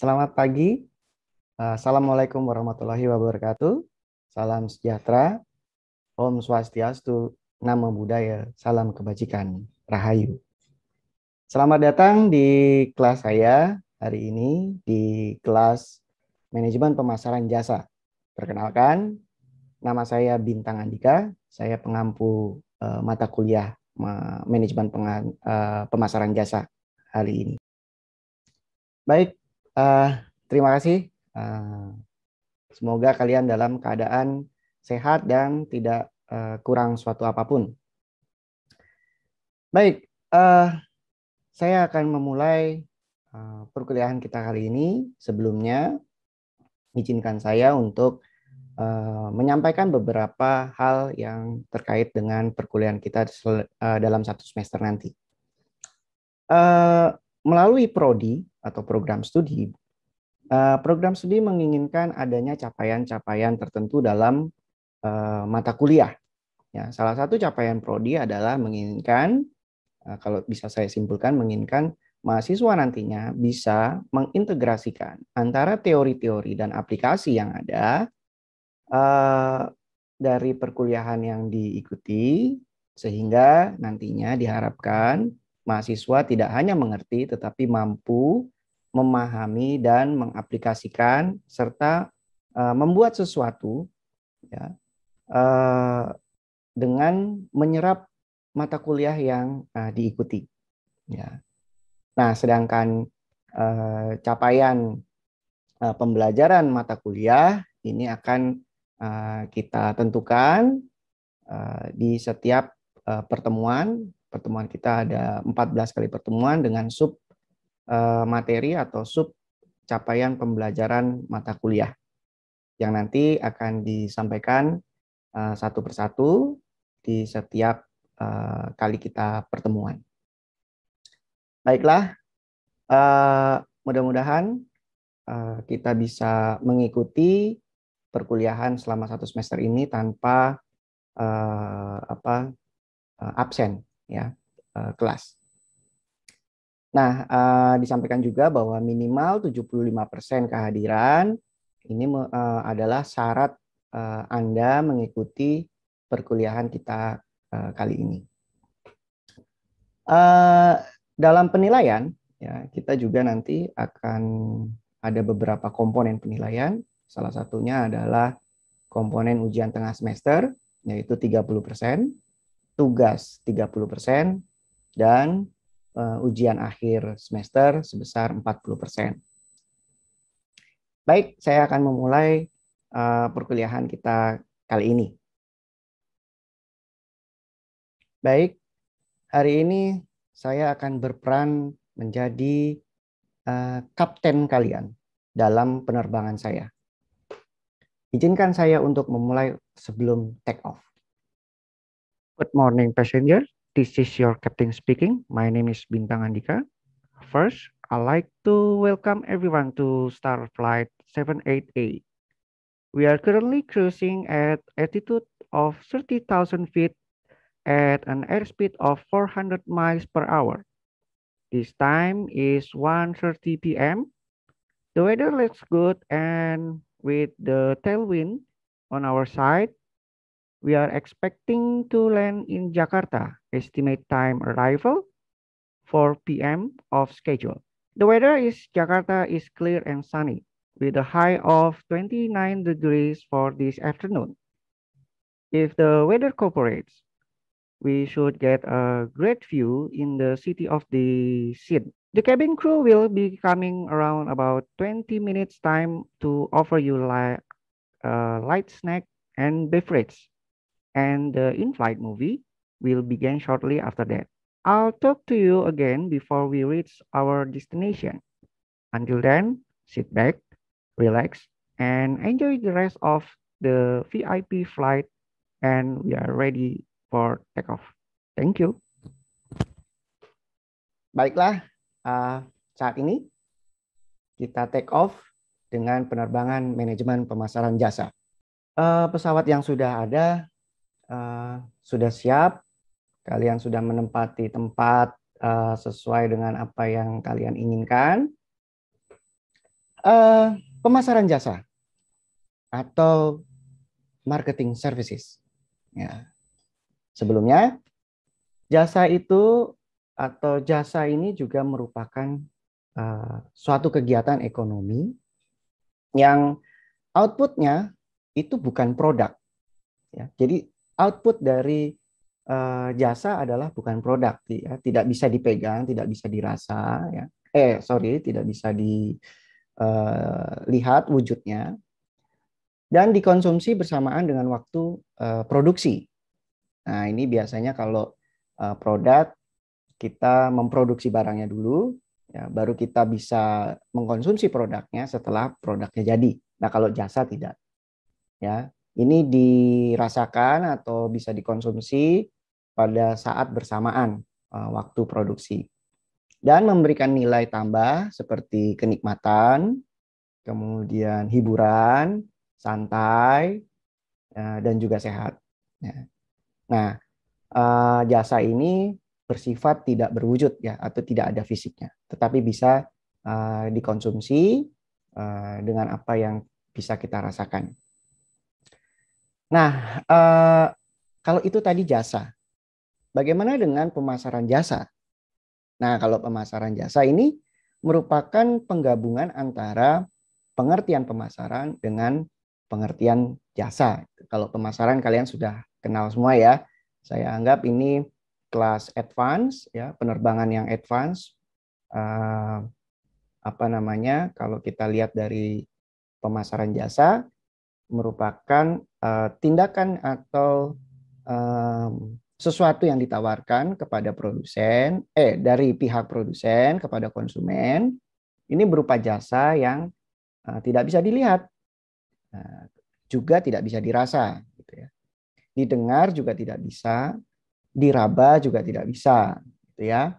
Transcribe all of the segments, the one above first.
Selamat pagi. Assalamualaikum warahmatullahi wabarakatuh. Salam sejahtera. Om Swastiastu. Namo Buddhaya. Salam kebajikan. Rahayu. Selamat datang di kelas saya hari ini di kelas Manajemen Pemasaran Jasa. Perkenalkan, nama saya Bintang Andika. Saya pengampu mata kuliah Manajemen Pemasaran Jasa hari ini. Baik, terima kasih. Semoga kalian dalam keadaan sehat dan tidak kurang suatu apapun. Baik, saya akan memulai perkuliahan kita kali ini. Sebelumnya, izinkan saya untuk menyampaikan beberapa hal yang terkait dengan perkuliahan kita dalam satu semester nanti. Melalui prodi atau program studi menginginkan adanya capaian-capaian tertentu dalam mata kuliah. Ya, salah satu capaian prodi adalah menginginkan, kalau bisa saya simpulkan, menginginkan mahasiswa nantinya bisa mengintegrasikan antara teori-teori dan aplikasi yang ada dari perkuliahan yang diikuti, sehingga nantinya diharapkan mahasiswa tidak hanya mengerti, tetapi mampu memahami dan mengaplikasikan serta membuat sesuatu ya, dengan menyerap mata kuliah yang diikuti. Ya. Nah, sedangkan capaian pembelajaran mata kuliah ini akan kita tentukan di setiap pertemuan. Pertemuan kita ada 14 kali pertemuan dengan sub materi atau sub capaian pembelajaran mata kuliah yang nanti akan disampaikan satu persatu di setiap kali kita pertemuan. Baiklah, mudah-mudahan kita bisa mengikuti perkuliahan selama satu semester ini tanpa absen ya kelas. Nah, disampaikan juga bahwa minimal 75% kehadiran ini adalah syarat Anda mengikuti perkuliahan kita kali ini. Dalam penilaian, ya, kita juga nanti akan ada beberapa komponen penilaian. Salah satunya adalah komponen ujian tengah semester, yaitu 30%, tugas 30%, dan ujian akhir semester sebesar 40%. Baik, saya akan memulai perkuliahan kita kali ini. Baik, hari ini saya akan berperan menjadi kapten kalian dalam penerbangan saya. Izinkan saya untuk memulai sebelum take off. Good morning, passenger. This is your captain speaking. My name is Bintang Andika. First, I'd like to welcome everyone to Star Flight 788. We are currently cruising at altitude of 30,000 feet at an airspeed of 400 miles per hour. This time is 1:30 p.m. The weather looks good, and with the tailwind on our side, we are expecting to land in Jakarta. Estimate time arrival 4 p.m. of schedule. The weather in Jakarta is clear and sunny with a high of 29 degrees for this afternoon. If the weather cooperates, we should get a great view in the city of the scene. The cabin crew will be coming around about 20 minutes time to offer you light snack and beverage. And the in-flight movie will begin shortly after that. I'll talk to you again before we reach our destination. Until then, sit back, relax, and enjoy the rest of the VIP flight, and we are ready for takeoff. Thank you. Baiklah, saat ini kita take off dengan penerbangan manajemen pemasaran jasa. Pesawat yang sudah ada sudah siap, kalian sudah menempati tempat sesuai dengan apa yang kalian inginkan. Pemasaran jasa atau marketing services. Ya. Sebelumnya, jasa itu atau jasa ini juga merupakan suatu kegiatan ekonomi yang outputnya itu bukan produk. Ya. Jadi output dari jasa adalah bukan produk, ya. Tidak bisa dipegang, tidak bisa dirasa, ya. Tidak bisa dilihat wujudnya dan dikonsumsi bersamaan dengan waktu produksi. Nah, ini biasanya kalau produk kita memproduksi barangnya dulu, ya, baru kita bisa mengkonsumsi produknya setelah produknya jadi. Nah, kalau jasa tidak, ya, ini dirasakan atau bisa dikonsumsi pada saat bersamaan waktu produksi dan memberikan nilai tambah seperti kenikmatan, kemudian hiburan, santai, dan juga sehat. Ya. Nah, jasa ini bersifat tidak berwujud, ya, atau tidak ada fisiknya, tetapi bisa dikonsumsi dengan apa yang bisa kita rasakan. Nah, kalau itu tadi jasa, bagaimana dengan pemasaran jasa? Nah, kalau pemasaran jasa ini merupakan penggabungan antara pengertian pemasaran dengan pengertian jasa. Kalau pemasaran kalian sudah kenal semua, ya. Saya anggap ini kelas advance, ya, penerbangan yang advance. Kalau kita lihat dari pemasaran jasa merupakan tindakan atau sesuatu yang ditawarkan kepada produsen, dari pihak produsen kepada konsumen. Ini berupa jasa yang tidak bisa dilihat, juga tidak bisa dirasa, gitu ya. Didengar juga tidak bisa, diraba juga tidak bisa, gitu ya.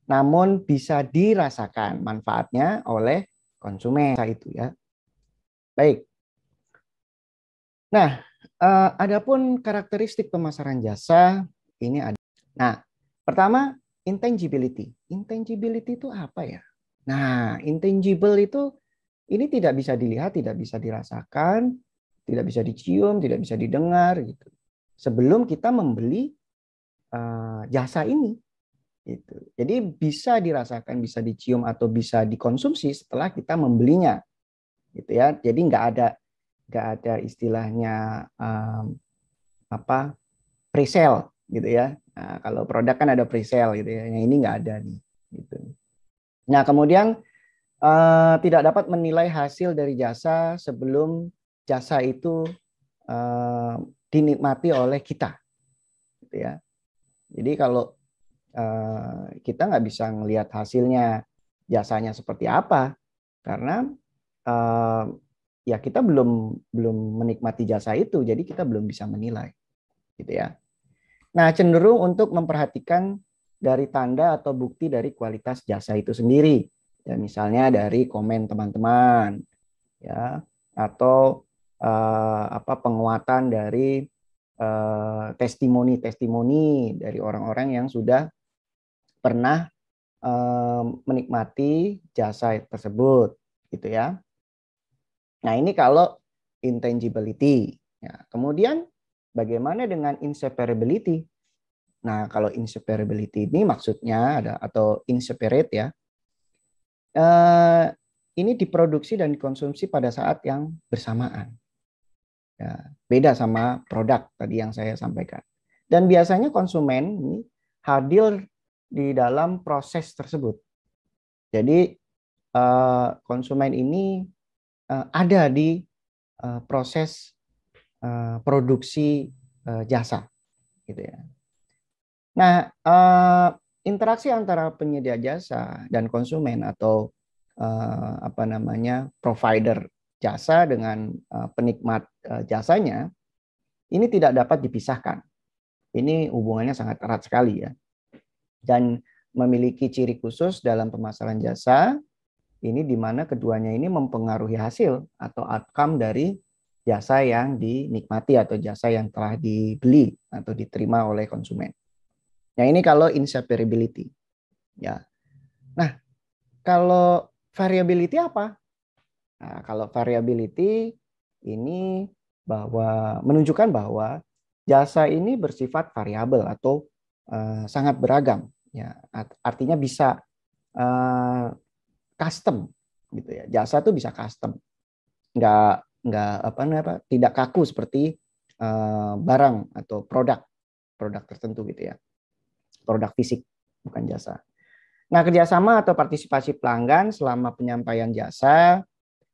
Namun bisa dirasakan manfaatnya oleh konsumen itu, ya. Baik. Nah, adapun karakteristik pemasaran jasa ini ada. Nah, pertama, intangibility. Intangibility itu apa ya? Nah, intangible itu ini tidak bisa dilihat, tidak bisa dirasakan, tidak bisa dicium, tidak bisa didengar, gitu. Sebelum kita membeli jasa ini, gitu. Jadi bisa dirasakan, bisa dicium atau bisa dikonsumsi setelah kita membelinya, gitu ya. Jadi nggak ada istilahnya pre-sale, gitu ya. Nah, kalau produk kan ada pre-sale, gitu ya. Yang ini nggak ada nih, gitu. Nah, kemudian tidak dapat menilai hasil dari jasa sebelum jasa itu dinikmati oleh kita, gitu ya. Jadi kalau kita nggak bisa melihat hasilnya jasanya seperti apa, karena ya kita belum menikmati jasa itu, jadi kita belum bisa menilai, gitu ya. Nah, cenderung untuk memperhatikan dari tanda atau bukti dari kualitas jasa itu sendiri, ya, misalnya dari komen teman-teman, ya, atau penguatan dari testimoni-testimoni dari orang-orang yang sudah pernah menikmati jasa tersebut, gitu ya. Nah, ini kalau intangibility. Ya, kemudian bagaimana dengan inseparability? Nah, kalau inseparability ini maksudnya ada atau inseparate, ya. Ini diproduksi dan dikonsumsi pada saat yang bersamaan. Ya, beda sama produk tadi yang saya sampaikan. Dan biasanya konsumen ini hadir di dalam proses tersebut. Jadi konsumen ini ada di proses produksi jasa, gitu ya. Nah, interaksi antara penyedia jasa dan konsumen atau provider jasa dengan penikmat jasanya ini tidak dapat dipisahkan. Ini hubungannya sangat erat sekali, ya. Dan memiliki ciri khusus dalam pemasaran jasa, ini di mana keduanya ini mempengaruhi hasil atau outcome dari jasa yang dinikmati atau jasa yang telah dibeli atau diterima oleh konsumen. Nah, ini kalau inseparability, ya. Nah, kalau variability apa? Nah, kalau variability ini menunjukkan bahwa jasa ini bersifat variabel atau sangat beragam. Ya, artinya bisa custom gitu ya. Jasa itu bisa custom, nggak tidak kaku seperti barang atau produk tertentu gitu ya, produk fisik bukan jasa. Nah, kerjasama atau partisipasi pelanggan selama penyampaian jasa,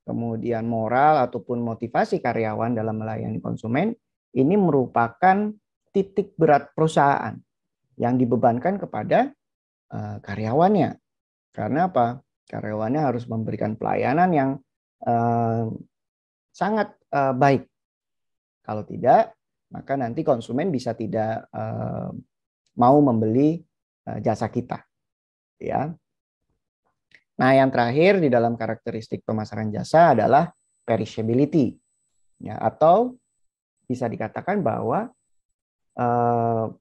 kemudian moral ataupun motivasi karyawan dalam melayani konsumen, ini merupakan titik berat perusahaan yang dibebankan kepada karyawannya. Karena apa? Karyawannya harus memberikan pelayanan yang sangat baik. Kalau tidak, maka nanti konsumen bisa tidak mau membeli jasa kita. Ya. Nah, yang terakhir di dalam karakteristik pemasaran jasa adalah perishability. Ya, atau bisa dikatakan bahwa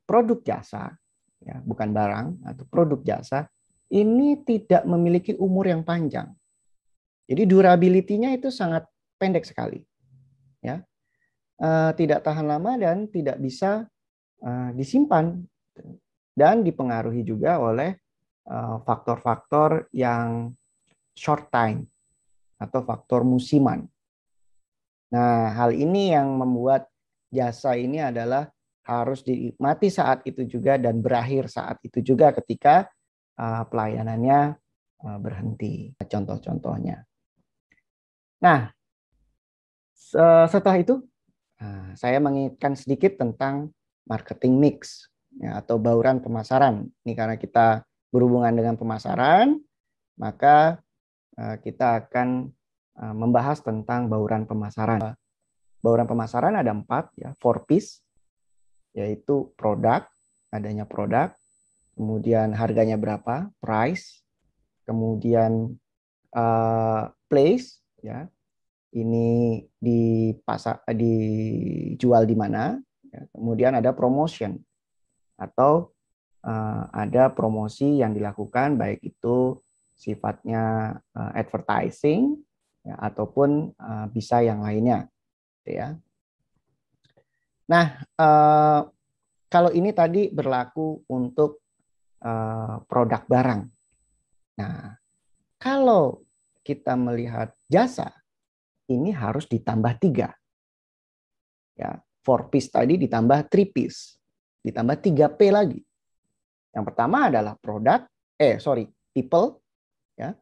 produk jasa, ya, bukan barang, atau produk jasa, ini tidak memiliki umur yang panjang. Jadi durability-nya itu sangat pendek sekali. Ya. Tidak tahan lama dan tidak bisa disimpan. Dan dipengaruhi juga oleh faktor-faktor yang short time atau faktor musiman. Nah, hal ini yang membuat jasa ini adalah harus dinikmati saat itu juga dan berakhir saat itu juga ketika pelayanannya berhenti. Contoh-contohnya. Nah, setelah itu saya mengingatkan sedikit tentang marketing mix ya, atau bauran pemasaran. Ini karena kita berhubungan dengan pemasaran, maka kita akan membahas tentang bauran pemasaran. Bauran pemasaran ada 4 ya, 4Ps, yaitu produk, adanya produk, kemudian harganya berapa, price, kemudian place, ya, ini dijual di mana, ya, kemudian ada promotion atau ada promosi yang dilakukan baik itu sifatnya advertising ya, ataupun bisa yang lainnya, ya. Nah, kalau ini tadi berlaku untuk produk barang. Nah, kalau kita melihat jasa, ini harus ditambah 3. Ya, 4Ps tadi ditambah 3Ps, ditambah 3P lagi. Yang pertama adalah people, ya.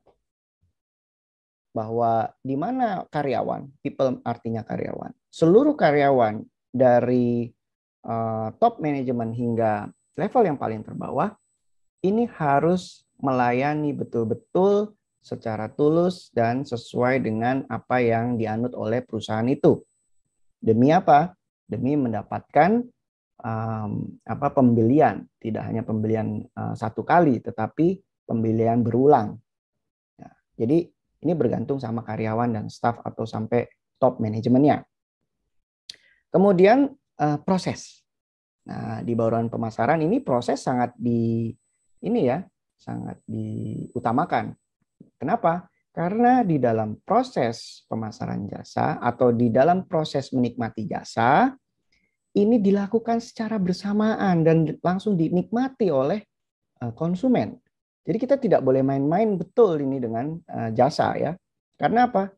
Bahwa di mana karyawan, people artinya karyawan. Seluruh karyawan dari top manajemen hingga level yang paling terbawah ini harus melayani betul-betul secara tulus dan sesuai dengan apa yang dianut oleh perusahaan itu. Demi apa? Demi mendapatkan pembelian, tidak hanya pembelian satu kali, tetapi pembelian berulang. Ya, jadi ini bergantung sama karyawan dan staf atau sampai top manajemennya. Kemudian proses. Nah, di bauran pemasaran ini proses sangat diutamakan. Kenapa? Karena di dalam proses pemasaran jasa atau di dalam proses menikmati jasa ini dilakukan secara bersamaan dan langsung dinikmati oleh konsumen. Jadi kita tidak boleh main-main betul ini dengan jasa ya. Karena apa?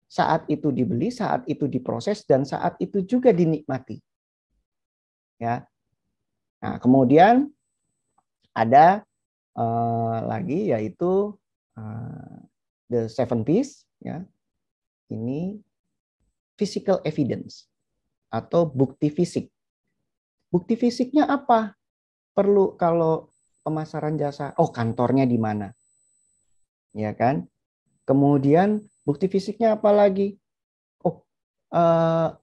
Saat itu dibeli, saat itu diproses dan saat itu juga dinikmati. Ya. Nah, kemudian ada lagi yaitu the 7Ps ya. Ini physical evidence atau bukti fisik. Bukti fisiknya apa? Perlu kalau pemasaran jasa, kantornya di mana? Ya kan? Kemudian bukti fisiknya apa lagi?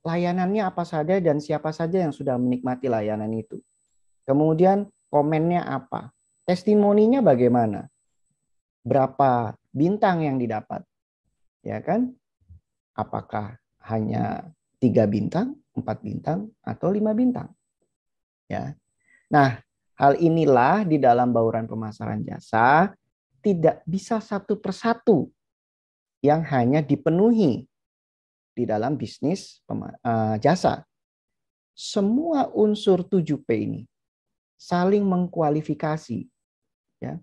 Layanannya apa saja dan siapa saja yang sudah menikmati layanan itu. Kemudian komennya apa? Testimoninya bagaimana? Berapa bintang yang didapat? Ya kan? Apakah hanya 3 bintang, 4 bintang, atau 5 bintang? Ya. Nah, hal inilah di dalam bauran pemasaran jasa tidak bisa satu persatu yang hanya dipenuhi di dalam bisnis jasa. Semua unsur 7P ini saling mengkualifikasi. Ya.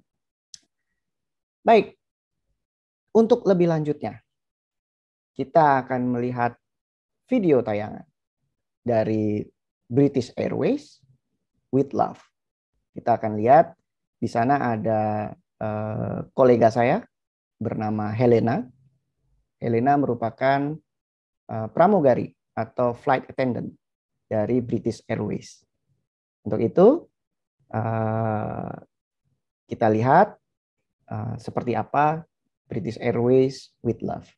Baik, untuk lebih lanjutnya, kita akan melihat video tayangan dari British Airways with Love. Kita akan lihat di sana ada kolega saya bernama Helena. Helena merupakan pramugari atau flight attendant dari British Airways. Untuk itu, kita lihat seperti apa British Airways with Love.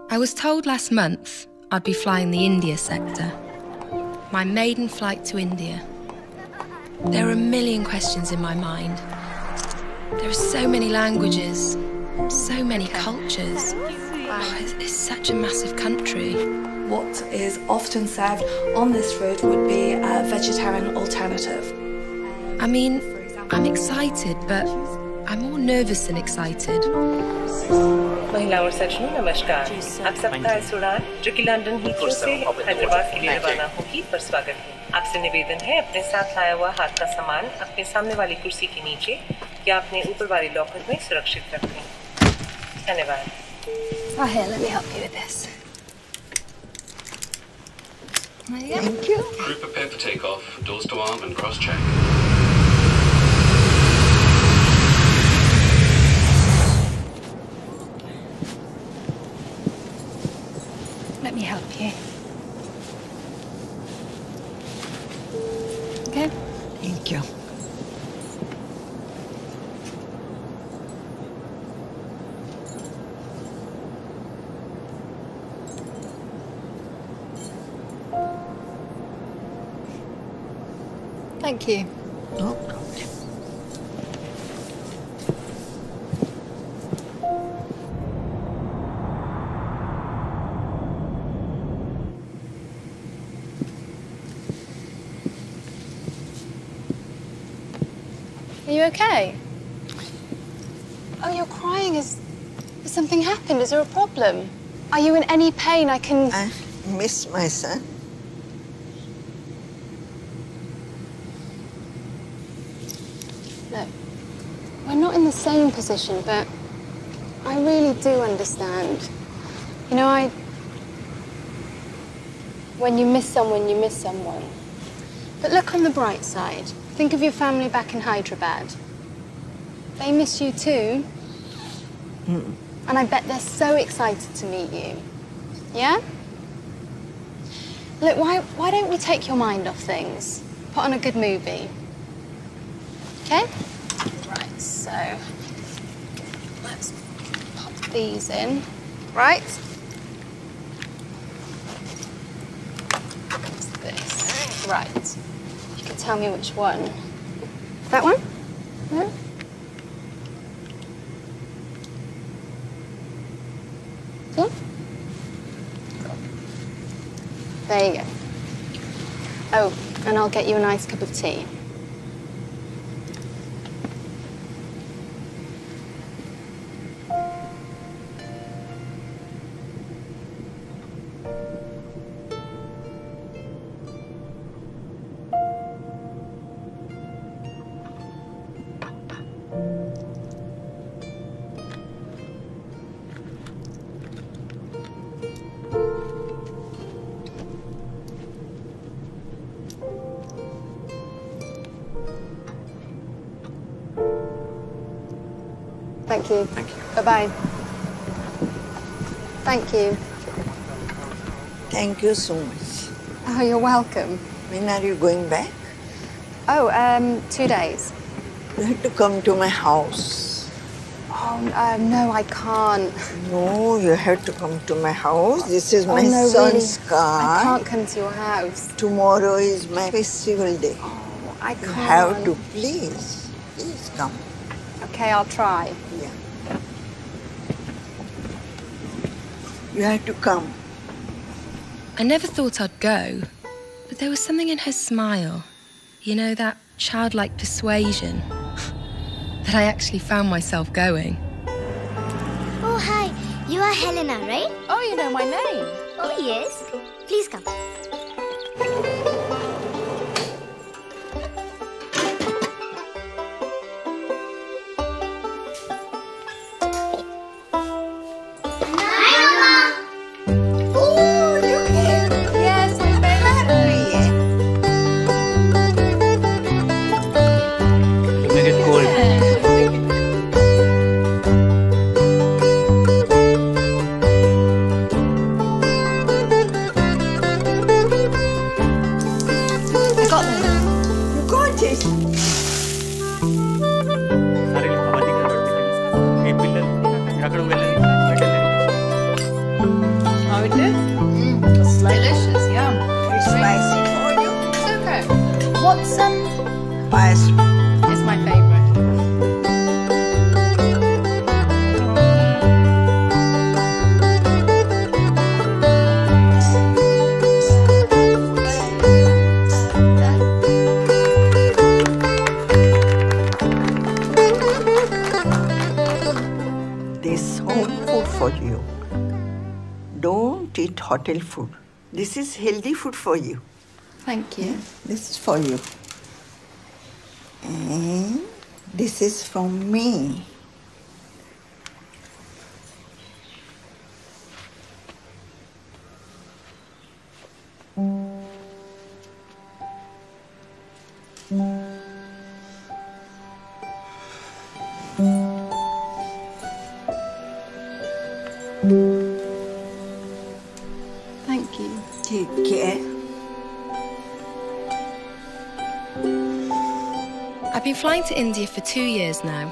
I was told last month I'd be flying the India sector. My maiden flight to India. There are a million questions in my mind. There are so many languages, so many cultures. It's such a massive country. What is often served on this route would be a vegetarian alternative. I mean, I'm excited, but I'm more nervous than excited. महिला और सज्जनों नमस्कार। आप सबका इस उड़ान जो कि लंदन हीथ्रो से हैदराबाद के लिए रवाना होगी पर स्वागत है। आपसे निवेदन है अपने साथ लाया हुआ हाथ का सामान अपने सामने वाली कुर्सी के नीचे या अपने ऊपर वाली लॉकर में सुरक्षित रखें। धन्यवाद। Oh, here, let me help you with this. Thank you. Crew prepare for takeoff. Doors to arm and cross-check. Let me help you. Okay? Thank you. Thank you. No problem. Are you okay? Oh, you're crying. Has something happened? Is there a problem? Are you in any pain? I miss my son. No. We're not in the same position, but I really do understand. You know, when you miss someone, you miss someone. But look on the bright side. Think of your family back in Hyderabad. They miss you too. And I bet they're so excited to meet you. Yeah? Look, why don't we take your mind off things? Put on a good movie. Okay? Right, so let's pop these in. Right? What's this? Right. You can tell me which one. That one? No? Yeah? There you go. Oh, and I'll get you a nice cup of tea. Thank you. Thank you. Bye-bye. Thank you. Thank you so much. Oh, you're welcome. When are you going back? Oh, 2 days. You have to come to my house. Oh, no, I can't. No, you have to come to my house. This is my no, son's really, car. I can't come to your house. Tomorrow is my festival day. Oh, I can't. You have to, please. Please come. Okay, I'll try. Yeah. You have to come. I never thought I'd go, but there was something in her smile. You know, that childlike persuasion. that I actually found myself going. Oh, hi. You are Helena, right? Oh, you know my name. Oh, yes. Please come. Hotel food. This is healthy food for you. Thank you. This is for you. And this is from me. Take care. I've been flying to India for 2 years now.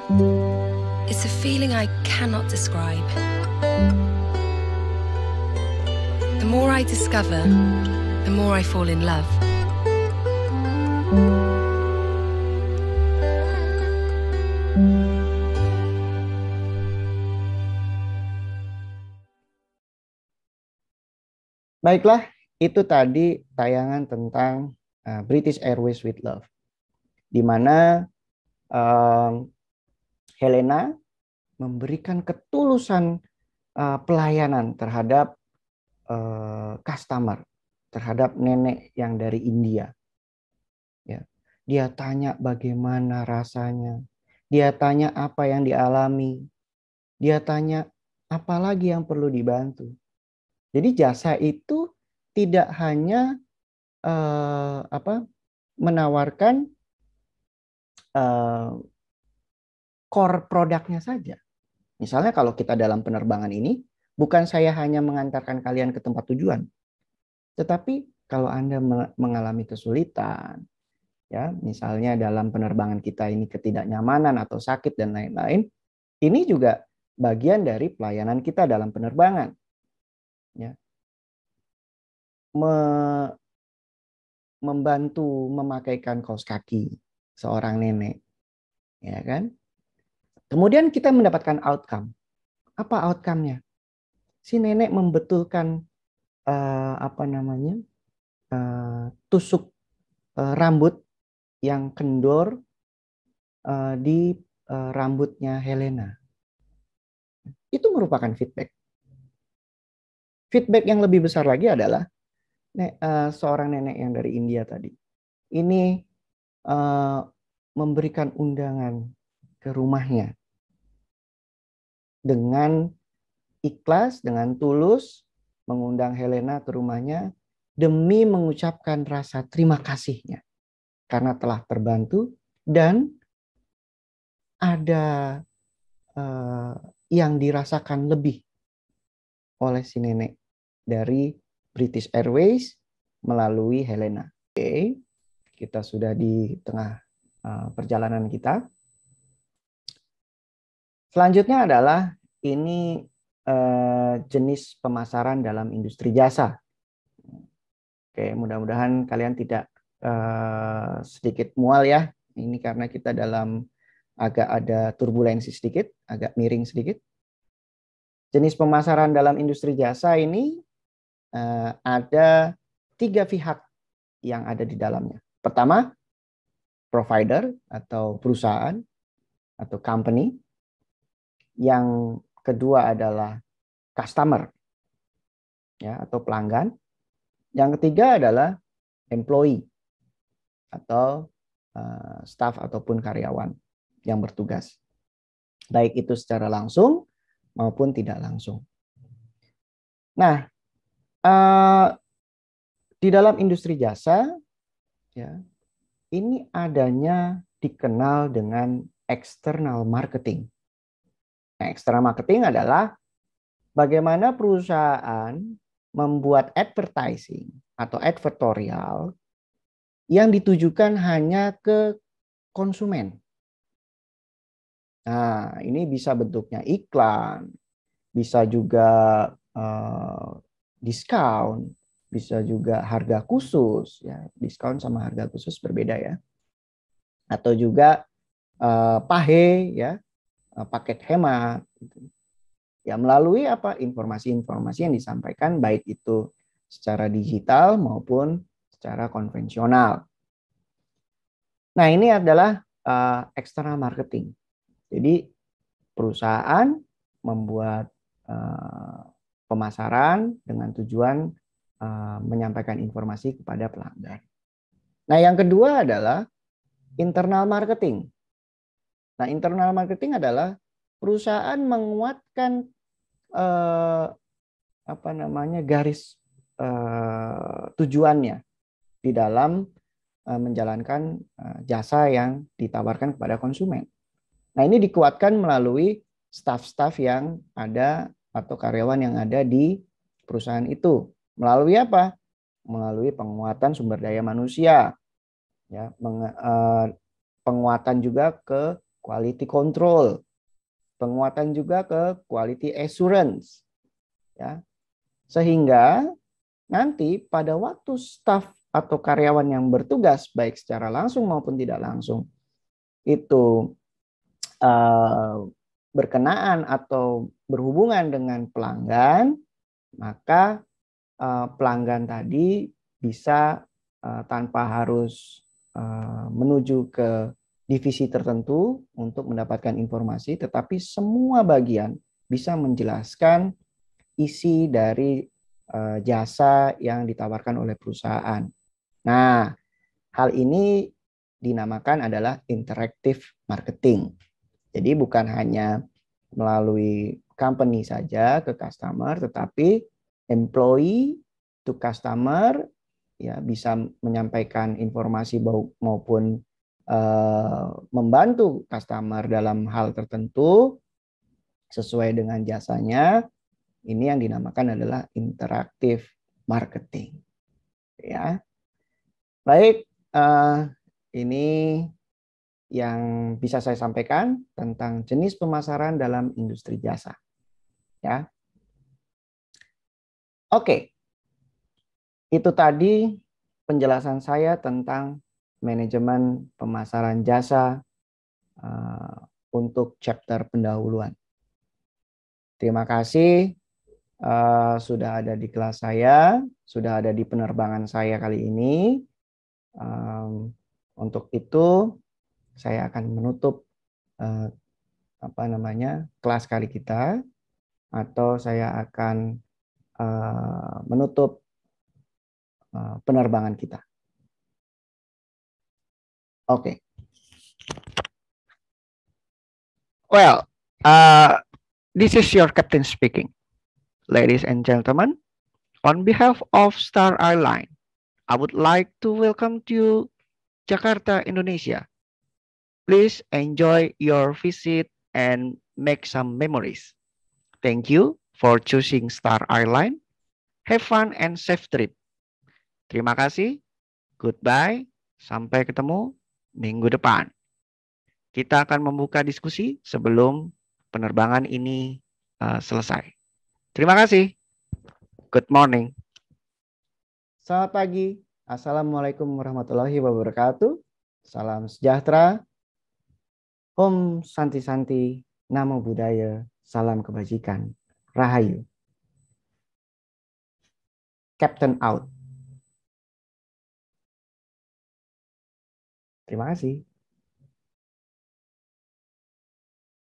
It's a feeling I cannot describe. The more I discover, the more I fall in love. Baiklah, itu tadi tayangan tentang British Airways with Love, di mana Helena memberikan ketulusan pelayanan terhadap customer, terhadap nenek yang dari India. Ya, dia tanya bagaimana rasanya, dia tanya apa yang dialami, dia tanya apa lagi yang perlu dibantu. Jadi jasa itu tidak hanya menawarkan core produknya saja. Misalnya kalau kita dalam penerbangan ini, bukan saya hanya mengantarkan kalian ke tempat tujuan, tetapi kalau Anda mengalami kesulitan, ya misalnya dalam penerbangan kita ini ketidaknyamanan atau sakit dan lain-lain, ini juga bagian dari pelayanan kita dalam penerbangan. Ya. Membantu memakaikan kaos kaki seorang nenek, ya kan? Kemudian kita mendapatkan outcome. Apa outcome-nya? Si nenek membetulkan tusuk rambut yang kendor di rambutnya Helena. Itu merupakan feedback. Feedback yang lebih besar lagi adalah seorang nenek yang dari India tadi. Ini memberikan undangan ke rumahnya dengan ikhlas, dengan tulus mengundang Helena ke rumahnya demi mengucapkan rasa terima kasihnya karena telah terbantu dan ada yang dirasakan lebih oleh si nenek dari British Airways melalui Helena. Oke, kita sudah di tengah perjalanan kita. Selanjutnya adalah ini jenis pemasaran dalam industri jasa. Oke, mudah-mudahan kalian tidak sedikit mual ya. Ini karena kita dalam agak ada turbulensi sedikit, agak miring sedikit. Jenis pemasaran dalam industri jasa ini ada 3 pihak yang ada di dalamnya. Pertama, provider atau perusahaan. atau company. Yang kedua adalah customer, ya, atau pelanggan. Yang ketiga adalah employee atau staff ataupun karyawan yang bertugas. Baik itu secara langsung maupun tidak langsung. Nah, di dalam industri jasa, ya, ini adanya dikenal dengan external marketing. Nah, external marketing adalah bagaimana perusahaan membuat advertising atau advertorial yang ditujukan hanya ke konsumen. Nah, ini bisa bentuknya iklan, bisa juga diskon, bisa juga harga khusus, ya. Diskon sama harga khusus berbeda, ya. Atau juga pahe, ya, paket hemat, gitu. Ya, melalui apa, informasi-informasi yang disampaikan baik itu secara digital maupun secara konvensional. Nah, ini adalah external marketing. Jadi perusahaan membuat pemasaran dengan tujuan menyampaikan informasi kepada pelanggan. Nah, yang kedua adalah internal marketing. Nah, internal marketing adalah perusahaan menguatkan garis tujuannya di dalam menjalankan jasa yang ditawarkan kepada konsumen. Nah, ini dikuatkan melalui staf-staf yang ada atau karyawan yang ada di perusahaan itu. Melalui apa? Melalui penguatan sumber daya manusia, ya, penguatan juga ke quality control, penguatan juga ke quality assurance, ya. Sehingga nanti pada waktu staf atau karyawan yang bertugas baik secara langsung maupun tidak langsung itu berkenaan atau berhubungan dengan pelanggan, maka pelanggan tadi bisa tanpa harus menuju ke divisi tertentu untuk mendapatkan informasi, tetapi semua bagian bisa menjelaskan isi dari jasa yang ditawarkan oleh perusahaan. Nah, hal ini dinamakan adalah interactive marketing. Jadi bukan hanya melalui company saja ke customer, tetapi employee to customer, ya, bisa menyampaikan informasi maupun membantu customer dalam hal tertentu sesuai dengan jasanya. Ini yang dinamakan adalah interactive marketing, ya. Baik, ini yang bisa saya sampaikan tentang jenis pemasaran dalam industri jasa, ya. Oke, itu tadi penjelasan saya tentang manajemen pemasaran jasa untuk chapter pendahuluan. Terima kasih sudah ada di kelas saya, sudah ada di penerbangan saya kali ini. Untuk itu saya akan menutup kelas kali kita, atau saya akan menutup penerbangan kita. Oke. Well, this is your captain speaking. Ladies and gentlemen, on behalf of Star Airline, I would like to welcome you Jakarta, Indonesia. Please enjoy your visit and make some memories. Thank you for choosing Star Airline. Have fun and safe trip. Terima kasih. Goodbye. Sampai ketemu minggu depan. Kita akan membuka diskusi sebelum penerbangan ini selesai. Terima kasih. Good morning. Selamat pagi. Assalamualaikum warahmatullahi wabarakatuh. Salam sejahtera. Om Santi Santi, Namo Buddhaya, salam kebajikan, Rahayu. Captain out. Terima kasih.